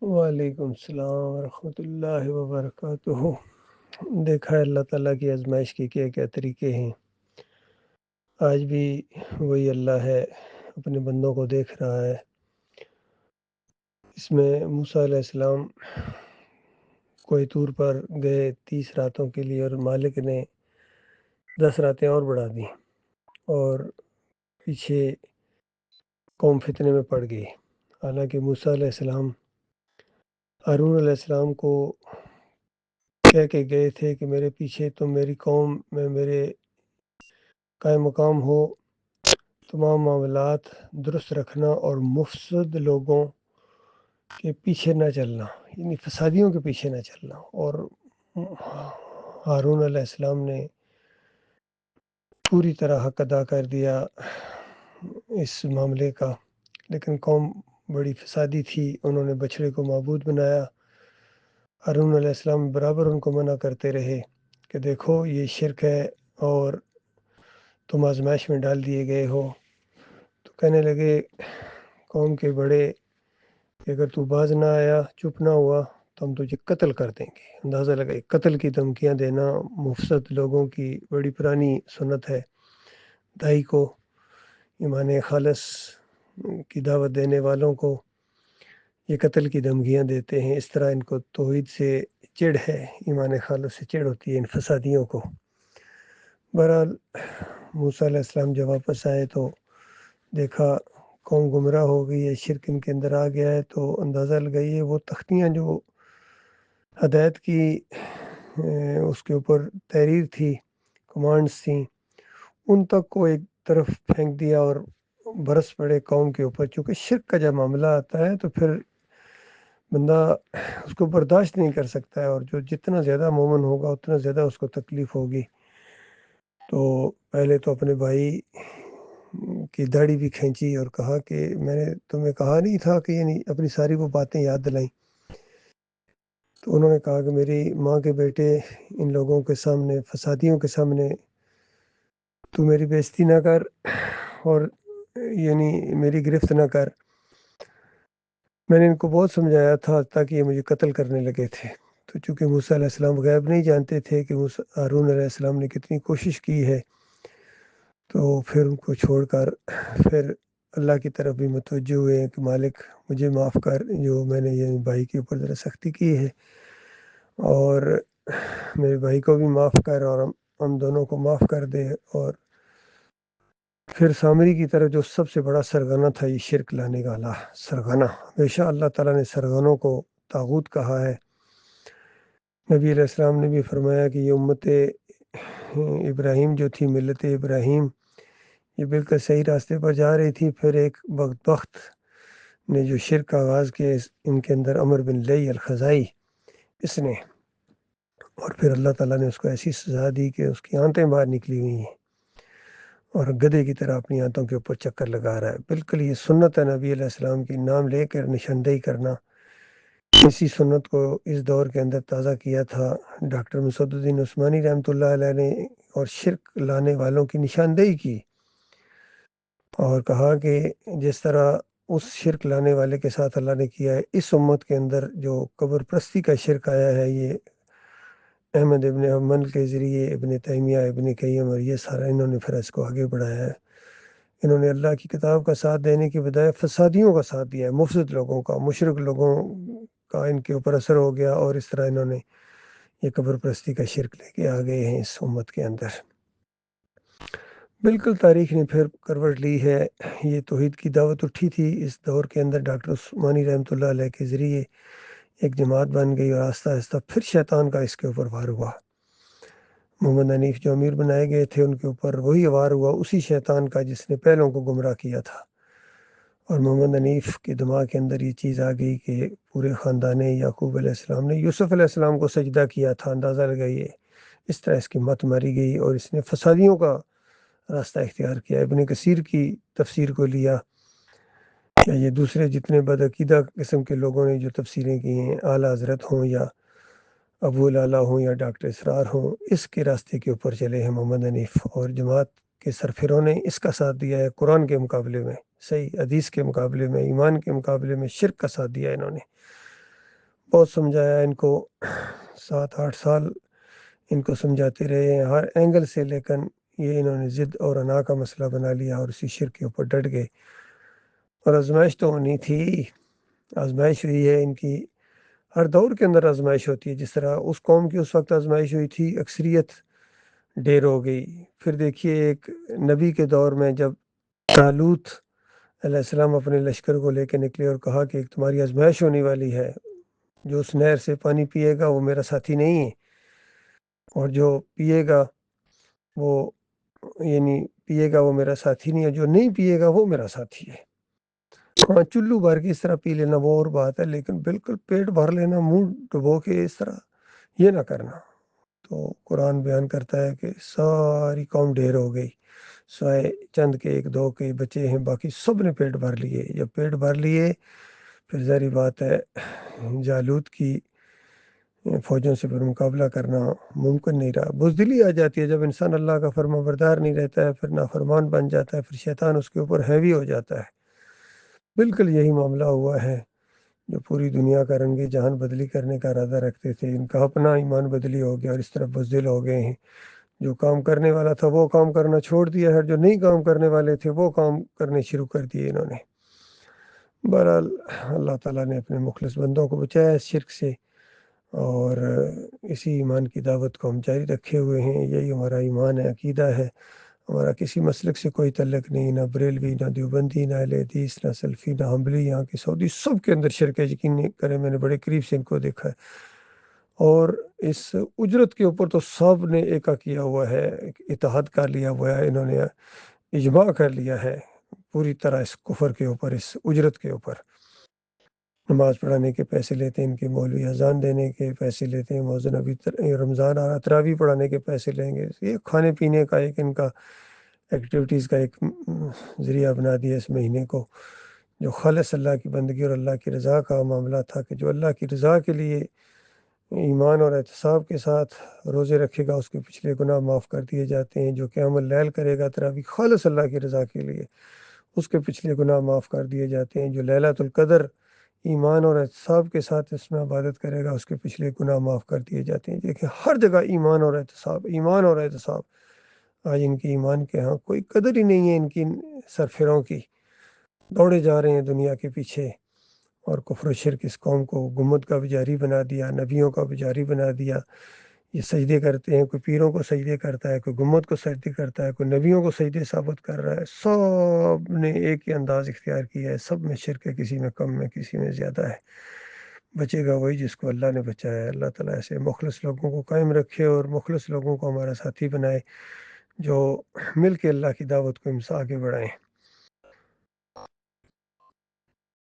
وعلیکم السلام ورحمۃ اللہ وبرکاتہ۔ دیکھا ہے اللہ تعالیٰ کی آزمائش کے کیا کیا طریقے ہیں۔ آج بھی وہی اللہ ہے، اپنے بندوں کو دیکھ رہا ہے۔ اس میں موسیٰ علیہ السلام کوئی طور پر گئے 30 راتوں کے لیے، اور مالک نے 10 راتیں اور بڑھا دیں، اور پیچھے قوم فتنے میں پڑ گئی۔ حالانکہ موسیٰ علیہ السلام ہارون علیہ السلام کو کہہ کے گئے تھے کہ میرے پیچھے تم میری قوم میں میرے قائم مقام ہو، تمام معاملات درست رکھنا اور مفسد لوگوں کے پیچھے نہ چلنا، یعنی فسادیوں کے پیچھے نہ چلنا۔ اور ہارون علیہ السلام نے پوری طرح حق ادا کر دیا اس معاملے کا، لیکن قوم بڑی فسادی تھی، انہوں نے بچڑے کو معبود بنایا۔ ہارون علیہ السلام برابر ان کو منع کرتے رہے کہ دیکھو یہ شرک ہے اور تم آزمائش میں ڈال دیے گئے ہو۔ تو کہنے لگے قوم کے بڑے کہ اگر تو باز نہ آیا، چپ نہ ہوا، تو ہم تجھے قتل کر دیں گے۔ اندازہ لگائے، قتل کی دھمکیاں دینا مفسد لوگوں کی بڑی پرانی سنت ہے۔ دائی کو، ایمان خالص کی دعوت دینے والوں کو یہ قتل کی دھمکیاں دیتے ہیں۔ اس طرح ان کو توحید سے چڑ ہے، ایمان خالص سے چڑ ہوتی ہے ان فسادیوں کو۔ بہرحال موسیٰ علیہ السلام جب واپس آئے تو دیکھا قوم گمراہ ہو گئی ہے، شرک ان کے اندر آ گیا ہے۔ تو اندازہ لگائیے وہ تختیاں جو ہدایت کی اس کے اوپر تحریر تھی، کمانڈس تھیں، ان تک کو ایک طرف پھینک دیا اور برس پڑے قوم کے اوپر۔ چونکہ شرک کا جب معاملہ آتا ہے تو پھر بندہ اس کو برداشت نہیں کر سکتا ہے، اور جو جتنا زیادہ مومن ہوگا اتنا زیادہ اس کو تکلیف ہوگی۔ تو پہلے تو اپنے بھائی کی داڑھی بھی کھینچی اور کہا کہ میں نے تمہیں کہا نہیں تھا کہ، یعنی اپنی ساری وہ باتیں یاد دلائیں۔ تو انہوں نے کہا کہ میری ماں کے بیٹے ان لوگوں کے سامنے، فسادیوں کے سامنے تو میری بےزتی نہ کر، اور یعنی میری گرفت نہ کر۔ میں نے ان کو بہت سمجھایا تھا تاکہ یہ مجھے قتل کرنے لگے تھے۔ تو چونکہ موسیٰ علیہ السلام غیب نہیں جانتے تھے کہ ہارون علیہ السلام نے کتنی کوشش کی ہے، تو پھر ان کو چھوڑ کر پھر اللہ کی طرف بھی متوجہ ہوئے ہیں کہ مالک مجھے معاف کر، جو میں نے یہ بھائی کے اوپر ذرا سختی کی ہے، اور میرے بھائی کو بھی معاف کر، اور ہم دونوں کو معاف کر دے۔ اور پھر سامری کی طرف جو سب سے بڑا سرغنہ تھا یہ شرک لانے والا سرغنہ، ہمیشہ اللہ تعالیٰ نے سرغنوں کو طاغوت کہا ہے۔ نبی علیہ السلام نے بھی فرمایا کہ یہ امت ابراہیم جو تھی، ملت ابراہیم، یہ بالکل صحیح راستے پر جا رہی تھی، پھر ایک بدبخت نے جو شرک کا آغاز کیا ان کے اندر، عمر بن لئی الخزائی، اس نے، اور پھر اللہ تعالیٰ نے اس کو ایسی سزا دی کہ اس کی آنتیں باہر نکلی ہوئی ہیں، اور گدھے کی طرح اپنی آنتوں کے اوپر چکر لگا رہا ہے۔ بالکل یہ سنت ہے نبی علیہ السلام کی، نام لے کر نشاندہی کرنا۔ اسی سنت کو اس دور کے اندر تازہ کیا تھا ڈاکٹر مسعود الدین عثمانی رحمۃ اللہ علیہ نے، اور شرک لانے والوں کی نشاندہی کی، اور کہا کہ جس طرح اس شرک لانے والے کے ساتھ اللہ نے کیا ہے، اس امت کے اندر جو قبر پرستی کا شرک آیا ہے، یہ احمد ابن حنبل کے ذریعے، ابن تیمیہ، ابن قیم، اور یہ سارا انہوں نے پھر اس کو آگے بڑھایا ہے۔ انہوں نے اللہ کی کتاب کا ساتھ دینے کی بجائے فسادیوں کا ساتھ دیا ہے، مفسد لوگوں کا، مشرک لوگوں کا ان کے اوپر اثر ہو گیا، اور اس طرح انہوں نے یہ قبر پرستی کا شرک لے کے آ گئے ہیں اس امت کے اندر۔ بالکل تاریخ نے پھر کروٹ لی ہے۔ یہ توحید کی دعوت اٹھی تھی اس دور کے اندر ڈاکٹر عثمانی رحمۃ اللہ علیہ کے ذریعے، ایک جماعت بن گئی، اور آہستہ آہستہ پھر شیطان کا اس کے اوپر وار ہوا۔ محمد حنیف جو امیر بنائے گئے تھے ان کے اوپر وہی وار ہوا، اسی شیطان کا جس نے پہلوں کو گمراہ کیا تھا۔ اور محمد حنیف کے دماغ کے اندر یہ چیز آ گئی کہ پورے خاندان یعقوب علیہ السلام نے یوسف علیہ السلام کو سجدہ کیا تھا، اندازہ لگائیے۔ اس طرح اس کی مت ماری گئی، اور اس نے فسادیوں کا راستہ اختیار کیا۔ ابن کثیر کی تفسیر کو لیا، یا یہ دوسرے جتنے بدعقیدہ قسم کے لوگوں نے جو تفسیریں کی ہیں، اعلیٰ حضرت ہوں یا ابو العلا ہوں یا ڈاکٹر اسرار ہوں، اس کے راستے کے اوپر چلے ہیں محمد حنیف، اور جماعت کے سرفروں نے اس کا ساتھ دیا ہے، قرآن کے مقابلے میں، صحیح حدیث کے مقابلے میں، ایمان کے مقابلے میں شرک کا ساتھ دیا ہے انہوں نے۔ بہت سمجھایا ان کو 7-8 سال ان کو سمجھاتے رہے ہیں ہر اینگل سے، لیکن یہ انہوں نے ضد اور انا کا مسئلہ بنا لیا اور اسی شرک کے اوپر ڈٹ گئے۔ اور آزمائش تو ہونی تھی، آزمائش ہوئی ہے ان کی، ہر دور کے اندر آزمائش ہوتی ہے۔ جس طرح اس قوم کی اس وقت آزمائش ہوئی تھی، اکثریت ڈیر ہو گئی۔ پھر دیکھیے ایک نبی کے دور میں جب طالوت علیہ السلام اپنے لشکر کو لے کے نکلے اور کہا کہ ایک تمہاری آزمائش ہونے والی ہے، جو اس نہر سے پانی پیے گا وہ میرا ساتھی نہیں ہے، اور جو پیے گا وہ پیے گا وہ میرا ساتھی نہیں ہے، جو نہیں پیے گا وہ میرا ساتھی ہے۔ ہاں، چلو بھر کے اس طرح پی لینا وہ اور بات ہے، لیکن بالکل پیٹ بھر لینا، منہ ڈبو کے اس طرح یہ نہ کرنا۔ تو قرآن بیان کرتا ہے کہ ساری قوم ڈھیر ہو گئی، سوائے چند کے ایک دو کے بچے ہیں، باقی سب نے پیٹ بھر لیے۔ جب پیٹ بھر لیے پھر ظاہری بات ہے جالوت کی فوجوں سے پھر مقابلہ کرنا ممکن نہیں رہا۔ بزدلی آ جاتی ہے جب انسان اللہ کا فرما بردار نہیں رہتا ہے، پھر نافرمان بن جاتا ہے، پھر شیطان اس کے اوپر ہیوی ہو جاتا ہے۔ بالکل یہی معاملہ ہوا ہے۔ جو پوری دنیا کا رنگ جہان بدلی کرنے کا ارادہ رکھتے تھے، ان کا اپنا ایمان بدلی ہو گیا اور اس طرح بزدل ہو گئے ہیں۔ جو کام کرنے والا تھا وہ کام کرنا چھوڑ دیا ہے، جو نہیں کام کرنے والے تھے وہ کام کرنے شروع کر دیے انہوں نے۔ بہرحال اللہ تعالیٰ نے اپنے مخلص بندوں کو بچایا اس شرک سے، اور اسی ایمان کی دعوت کو ہم جاری رکھے ہوئے ہیں۔ یہی ہمارا ایمان ہے، عقیدہ ہے۔ ہمارا کسی مسلک سے کوئی تعلق نہیں، نہ بریلوی، نہ دیوبندی، نہ اہل حدیث، نہ سلفی، نہ حنبلی، یہاں کے سعودی، سب کے اندر شرک ہے، یقین نہیں کریں، میں نے بڑے قریب سے ان کو دیکھا ہے۔ اور اس اجرت کے اوپر تو سب نے ایکا کیا ہوا ہے، اتحاد کر لیا ہوا ہے، انہوں نے اجماع کر لیا ہے پوری طرح اس کفر کے اوپر، اس اجرت کے اوپر۔ نماز پڑھانے کے پیسے لیتے ہیں ان کے مولوی، اذان دینے کے پیسے لیتے ہیں مؤذن، ابھی رمضان آ رہا، تراویح پڑھانے کے پیسے لیں گے۔ یہ کھانے پینے کا ایک ان کا ایکٹیویٹیز کا ایک ذریعہ بنا دیا اس مہینے کو، جو خالص اللہ کی بندگی اور اللہ کی رضا کا معاملہ تھا، کہ جو اللہ کی رضا کے لیے ایمان اور احتساب کے ساتھ روزے رکھے گا اس کے پچھلے گناہ معاف کر دیے جاتے ہیں۔ جو قیام اللیل کرے گا تراویح خالص اللہ کی رضا کے لیے، اس کے پچھلے گناہ معاف کر دیے جاتے ہیں۔ جو لیلۃ القدر ایمان اور احتساب کے ساتھ اس میں عبادت کرے گا اس کے پچھلے گناہ معاف کر دیے جاتے ہیں۔ دیکھیں ہر جگہ ایمان اور احتساب، ایمان اور احتساب۔ آج ان کی ایمان کے ہاں کوئی قدر ہی نہیں ہے، ان کی سرفروں کی دوڑے جا رہے ہیں دنیا کے پیچھے، اور کفر و شرک اس قوم کو گمبد کا پجاری بنا دیا، نبیوں کا پجاری بنا دیا۔ یہ سجدے کرتے ہیں، کوئی پیروں کو سجدے کرتا ہے، کوئی گمبد کو سجدے کرتا ہے، کوئی نبیوں کو سجدے ثابت کر رہا ہے۔ سب نے ایک ہی انداز اختیار کیا ہے، سب میں شرک ہے، کسی میں کم ہے، کسی میں زیادہ ہے۔ بچے گا وہی جس کو اللہ نے بچایا ہے۔ اللہ تعالیٰ ایسے مخلص لوگوں کو قائم رکھے اور مخلص لوگوں کو ہمارا ساتھی بنائے، جو مل کے اللہ کی دعوت کو آگے بڑھائیں۔